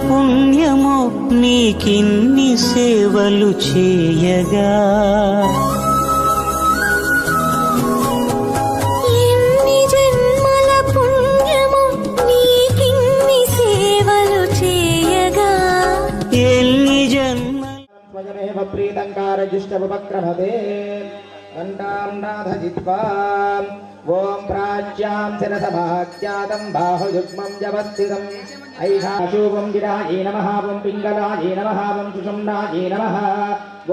పుణ్యమో నీకిన్ని సేవలు చేయగా, ఎన్ని జన్మల పుణ్యమో నీకిన్ని సేవలు చేయగా, ఎన్ని జన్మల స్వయమేవ ప్రీతంకారజిష్టముపక్రమతే కంఠాం నాథజిత్వా ఓం ప్రాచ్యాం శిరసభాఖ్యాతం బాహుయుగ్మం జవస్థితం ఐషాశూవం గిరాయే నమః ఓం పింగళాయే నమః ఓం సుషుమ్నాయే నమః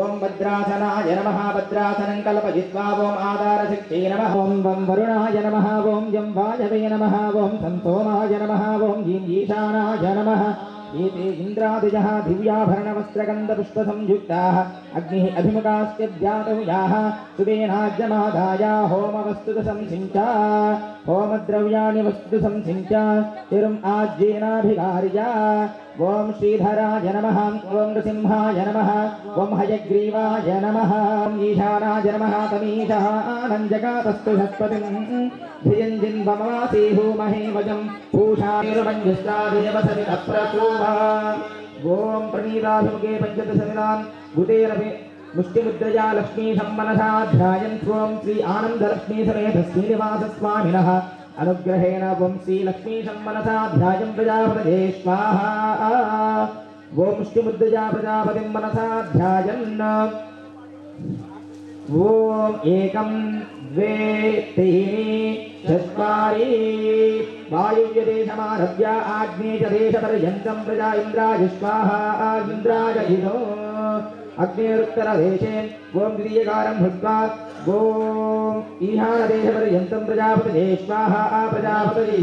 ఓం భద్రాసనాయ నమః భద్రాసనం కల్పయిత్వా ఓం ఆధారశక్తే నమః ఓం వం వరుణాయ నమః ఓం జం వాయవే నమః ఓం సంతోమాయ నమః ఓం జీం ఈశానాయ నమః एते इंद्रादिजः दिव्याभरणवस्त्रगन्धपुष्पसंयुक्ताः अग्निः अभिमुखास्य ध्यातव्याः सुबेनाज्यमादाय होमवस्तुतसंसिञ्च होमद्रव्याणि वस्तुतसंसिञ्च तिरुम् आज्येनाभिकार्य ओं श्रीधराय नमः ओं नृसिंहाय नमः ओं हयग्रीवाय नमः ओं ईशानाय नमः तमीशः आनन्दजगातस्तु हस्पतिं धियञ्जिन्वमवासी होमहे वजं पूषानिर्मञ्जुष्टादेवसवितप्रसूवा ओं प्रणीताभिमुखे पञ्चदशदिनान् बुधेरपि मुष्टिमुद्रया लक्ष्मीशं मनसा ध्यायन् त्वं श्री आनन्दलक्ष्मी समेत श्रीनिवासस्वामिनः अनुग्रहेण ओं श्री लक्ष्मीशं मनसा ध्यायं प्रजापतये स्वाहा ओं मुष्टिमुद्रया प्रजापतिं मनसा ध्यायन् ओं एकं द्वे त्रीणि चत्वारि वायुव्यदेशमारभ्य आग्नेयदेशपर्यन्तं प्रजा इन्द्राय स्वाहा इन्द्राय इदो अग्नेरुत्तरदेशे ओं द्वितीयकारं भूत्वा ओं ईशानदेशपर्यन्तं प्रजापतये स्वाहा प्रजापतये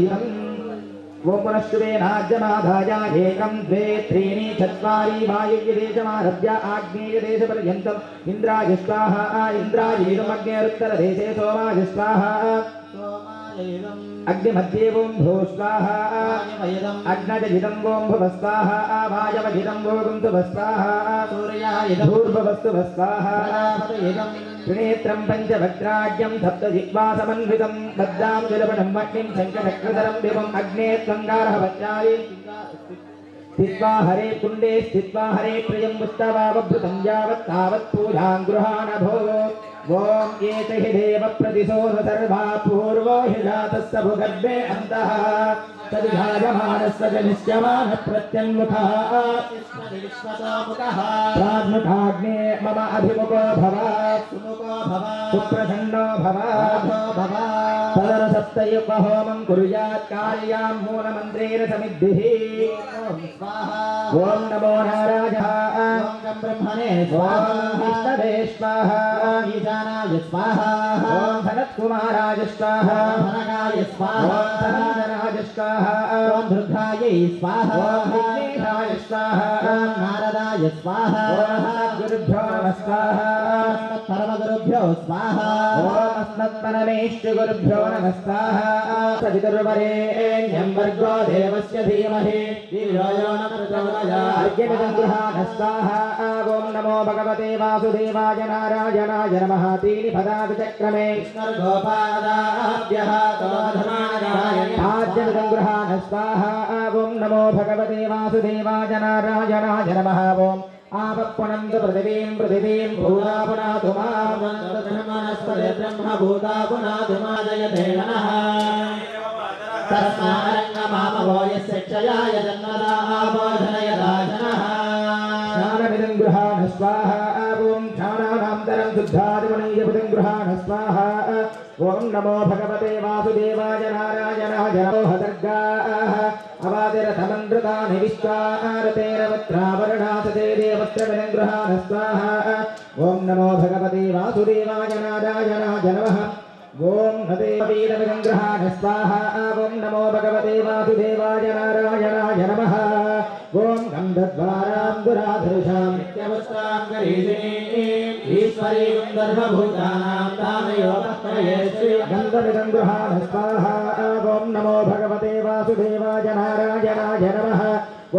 ओं पुनश्चुवेनाज्यमादाय एकं द्वे त्रीणि चत्वारि वायुव्यदेशमारभ्य आग्नेयदेशपर्यन्तम् इन्द्राय स्वाहा इन्द्राय अग्नेरुत्तरदेशे सोमाय स्वाहा अग्निमध्ये ओं भो स्वाहा अग्नजहितं ओं भुव स्वाहा वायवहितं ओं भुव स्वाहा भूर्भुवस्तु स्वाहा त्रिनेत्रं पञ्चवक्त्राढ्यं सप्तजिह्वासमन्वितं बद्धां जलपणं अग्निं शङ्खचक्रधरं दिवम् अग्ने त्वङ्गारः वज्राय स्थित्वा हरे कुण्डे स्थित्वा हरे प्रियं मुस्तवावभृतं यावत् तावत् पूजां गृहाण भो ओं ये च हि देवप्रतिशोध सर्वा पूर्वो हि जातस्य भूगर्भे अन्तः तद्घायमानस्य च निश्यमानः प्रत्यङ्मुखः प्राग्मुखाग्ने मम अभिमुखो भव सुप्रसन्नो भव तदनसप्तयुगहोमं कुर्यात् कार्यां मूलमन्त्रेण समिद्भिः ओं नमो नारायणाय ओं ब्रह्मणे स्वाहा विष्णवे स्वाहा ईशानाय स्वाहा ओं भरतकुमाराय स्वाहा भनगाय स्वाहा ओं धनाधनाय स्वाहा ओं दुर्गायै स्वाहा ओं विघ्नेशाय स्वाहा ओं नारदाय स्वाहा ओं गुरुभ्यो नमः स्वाहा परमगुरुभ्यो स्वाहा ओं अस्मत्परमेष्टगुरुभ्यो नमः स्वाहा सवितुर्वरेण्यं भर्गो देवस्य धीमहि धियो यो न प्रचोदयात् अर्घ्यमिदं गृहाण स्वाहा ओं नमो भगवते वासुदेवाय नारायणाय नमः तीनि पदाभिचक्रमे विष्णुर्गोपादाभ्यः तोधमानाय आद्यमिदं गृहाण स्वाहा ओं नमो भगवते वासुदेवाय नारायणाय नमः ओं आपप्पुनन्तु पृथिवीं भूता पुनातु मां ब्रह्मणस्पदे ब्रह्मभूता पुनातु मा जयते नमः तस्मारङ्गमामवो यस्य क्षयाय जन्मदाबोधनयदा जनः ज्ञानमिदं गृहाण स्वाहा ॐ ज्ञानानान्तरं शुद्धादिमणीयमिदं गृहाण स्वाहा ॐ नमो भगवते वासुदेवाय नारायणाय नमो हदर्गाः अवादिरथमन्द्रतानि विश्वारतेन वत्रावरणासते देवत्रमिदं गृहाण स्वाहा ॐ नमो भगवते वासुदेवाय नारायणाय नमः ओम नदेवीरमिदं गृहाण स्वाहा ओम नमो भगवते वासुदेवाय नारायणाय नमः ओम गन्धद्वारां दुराधर्षां नित्यवस्तां करीषिणीं ईश्वरीं सर्वभूतानां तामयोगत्रये श्री गन्धमिदं गृहाण स्वाहा ओम नमो भगवते वासुदेवाय नारायणाय नमः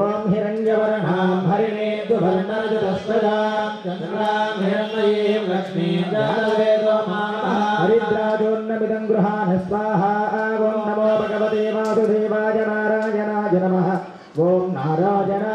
ओम हिरण्यवर्णां हरिणेन्दुवर्णरजतस्वजां चन्द्रां हिरण्मयीं लक्ष्मीं जातवेदो मामः हरिद्राजोन्नमिदं गृहाण स्वाहा ओम नमो भगवते वासुदेवाय नारायणाय नमः ओम नारायणाय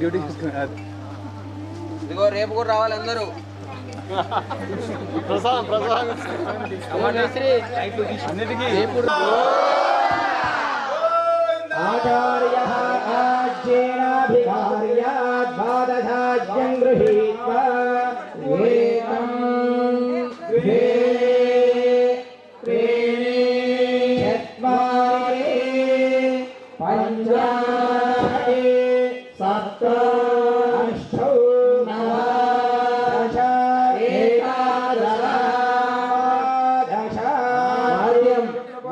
డ్యూటీ తీసుకున్నారు. ఇదిగో రేపు కూడా రావాలి అందరూ. అన్నిటికీ ఆచార్యః ఆజ్యేనాభికార్యాద్ ద్వాదశాజ్యం గృహీత్వా ఏకం ద్వే త్రీణి చత్వారి పంచాశి సప్త అష్టౌ నవ దశ ఏకాదశ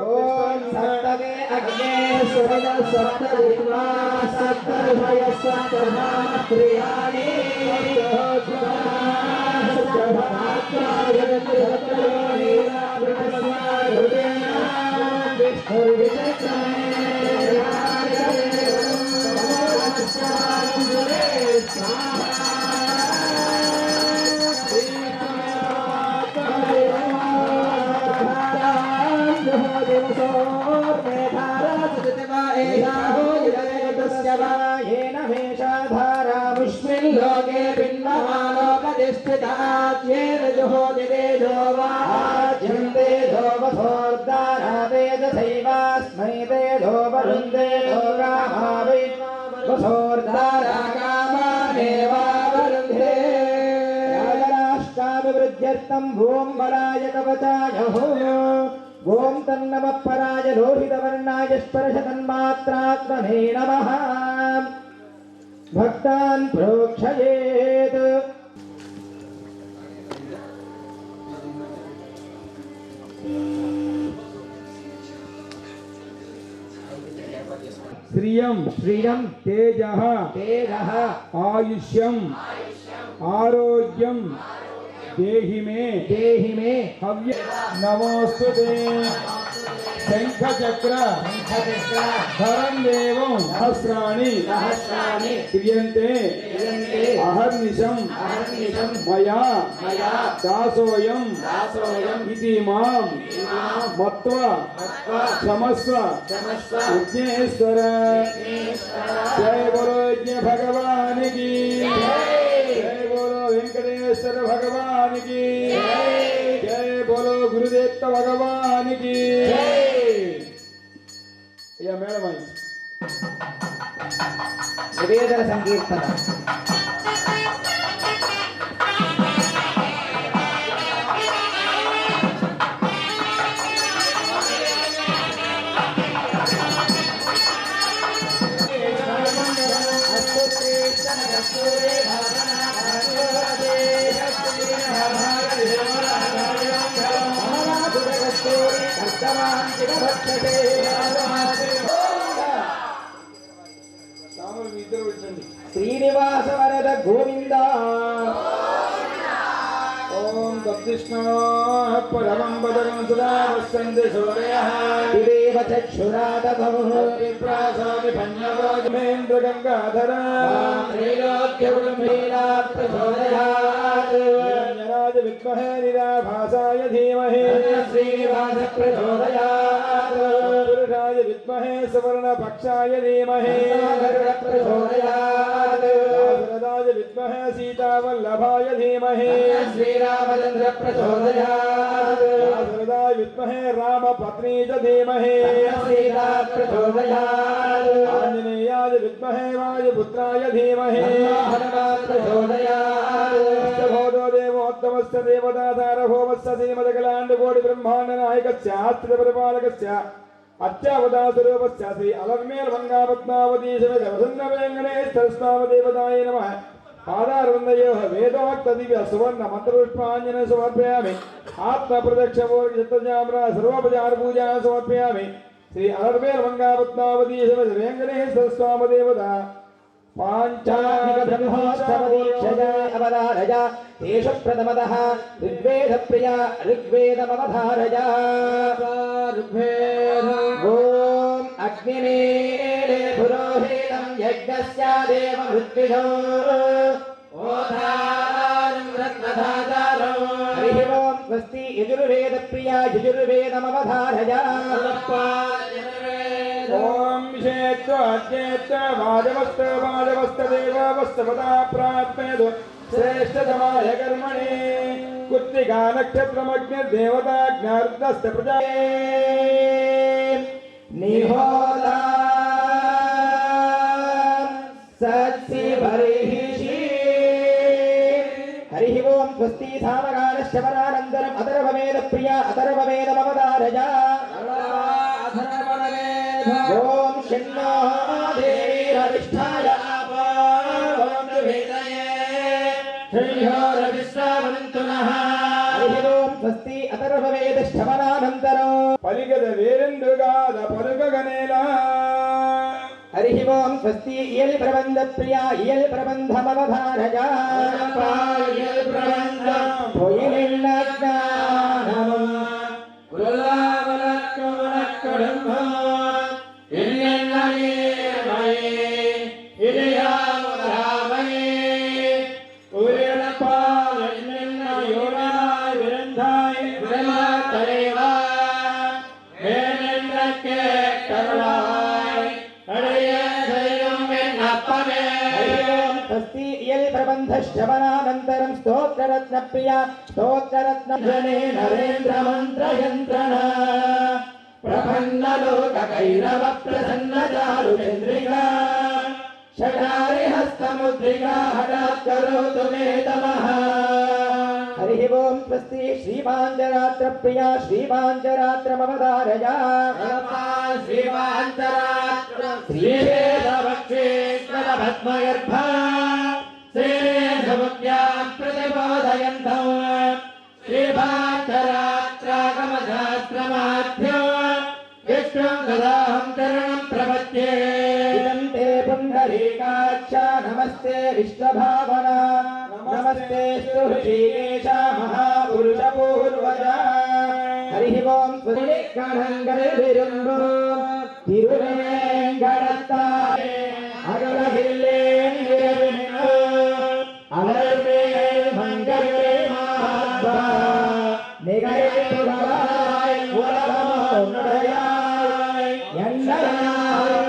ఓం సప్తమే అగ్నే సురద సప్తదిక్వా సప్తర్షయ సప్తమాత్రియాణి लोके पिण्डमानोपतिष्ठिताच्येरजुहोदिदेशोवाज्यन्ते धोवसोर्दारावेदसैवास्मै ते धोवरुन्ते धोकामावै वसोर्दाराकामानेवावरुन्धे राजराष्ट्राभिवृद्ध्यर्थं भूं बलाय कवचाय ओम तन्नमः पराय लोहितवर्णाय स्पर्शतन्मात्रात्मने नमः भक्तान् प्रोक्षयेत् श्रियं श्रियं तेजः तेजः आयुष्यं आरोग्यं देहि मे हव्य नमोस्तुते शंखचक्र धरं देवं सहस्राणि क्रियन्ते अहर्निशं मया दासोऽयं इति मां मत्वा क्षमस्व विघ्नेश्वर जय बोलो यज्ञ भगवान की जय बोलो वेंकटेश्वर भगवान की जय बोलो गुरुदेव भगवान की या मैडम आई निवेदन संकीर्तन श्रीनिवास वरद गोविंद ओम तत्कृष्णाः परमं पदं सदा वसन्ते सूर्यः दिवेव चक्षुरादभः विप्रासामि भन्यवाजमेन्द्र गंगाधर निरञ्जनाय विद्महे निराभासाय धीमहि श्रीनिवास प्रचोदयात् पुरुषाय विद्महे सुवर्णपक्षाय धीमहि प्रचोदयात् दाशरथाय विद्महे सीतावल्लभाय धीमहि श्रीरामचंद्र प्रचोदयात् दाशरथाय विद्महे रामपत्नी च धीमहि सीता प्रचोदयात् आंजनेयाय विद्महे वायुपुत्राय धीमहि हनुमान् प्रचोदयात् अष्टभूतो देवोत्तमस्य देवताधारभौमस्य श्रीमदकलाण्डकोटि ब्रह्माण्डनायकस्य आस्तिकपरिपालकस्य अत्यावतास्वरूपस्य श्री अलर्मेलमङ्गापद्मावती समेतवसन्नवेङ्कटेश्वरस्वामदेवताय नमः पादारविन्दयोः वेदोक्तदिव्य सुवर्ण मन्त्रपुष्पाञ्जलिं समर्पयामि आत्मप्रदक्षिणपूर्वकचित्तजाम्रा सर्वोपचारपूजां समर्पयामि श्री अलर्मेलमङ्गापद्मावती समेतवेङ्कटेश्वरस्वामदेवता पाञ्चालिकब्रह्मोत्सवदीक्षया अवधारया तेषु प्रथमतः ऋग्वेदप्रिया ऋग्वेदमवधारया ॐ अग्निमीळे पुरोहितं यज्ञस्य देवमृत्युजो हरिः ॐ स्वस्ति यजुर्वेदप्रिया यजुर्वेदमवधारया ॐ ఓం విషేత్వ అద్యేత్వ వాజవస్తదేవస్తపదా ప్రాప్నేదు శ్రేష్టతమాయ కర్మణి కుత్తికా నక్షత్రమగ్నిర్దేవతాజ్ఞార్దస్త ప్రజా నిహోదా సత్సి హరి ఓం స్వస్తి సామగానశ్చవరానందరం అథర్వవేద ప్రియ అథర్వవేద మమదారజ ఓం షణ్ణో దేవీరవిష్ఠాయ హరి ఓం స్వస్తి అథర్వవేద శ్రవణానంతరం పలిగద వేరెందుగాద పలుకగనేలా హరి ఓం స్వస్తి ఇయల్ ప్రబంధ ప్రియ ఇయల్ ప్రబంధ మమధారజ స్వస్తి ఇయల్ ప్రబంధ శ్రవణానంతరం స్తోత్రరత్న ప్రియ స్తోత్రరత్న జనే నరేంద్ర మంత్రయంత్రణ ప్రపన్నలోక కైరవ ప్రసన్న చారు చంద్రికా షడారి హస్తముద్రికా హఠాత్ కరోతు మే తమః హరి ఓం స్వస్తి శ్రీపాంచరాత్ర ప్రియ శ్రీపాంచరాత్ర మమదారజ శ్రీపాంచరాత్ర శ్రీవేదవక్షేశ్వర పద్మగర్భ శ్రీరేధముఖ్యాం ప్రతిబోధయంతం శ్రీపాంచరాత్రాగమశాస్త్రమాధ్యం విష్ణుం సదాహం చరణం ప్రపద్యే తే పుండరీకాక్ష నమస్తే విశ్వభావన నమస్తే ఋషికేశ మహాపురుష పూర్వజ హరి ఓం స్వరిగణంగరిరుంబు తిరువేంకటత్తాయే అగలగిల్లేన్ విరవిను అలర్వేల్ మంగళే మహాత్మా నిగైతుగలాయ్ ఉలగమో నుడయాయ్ ఎండరాయ్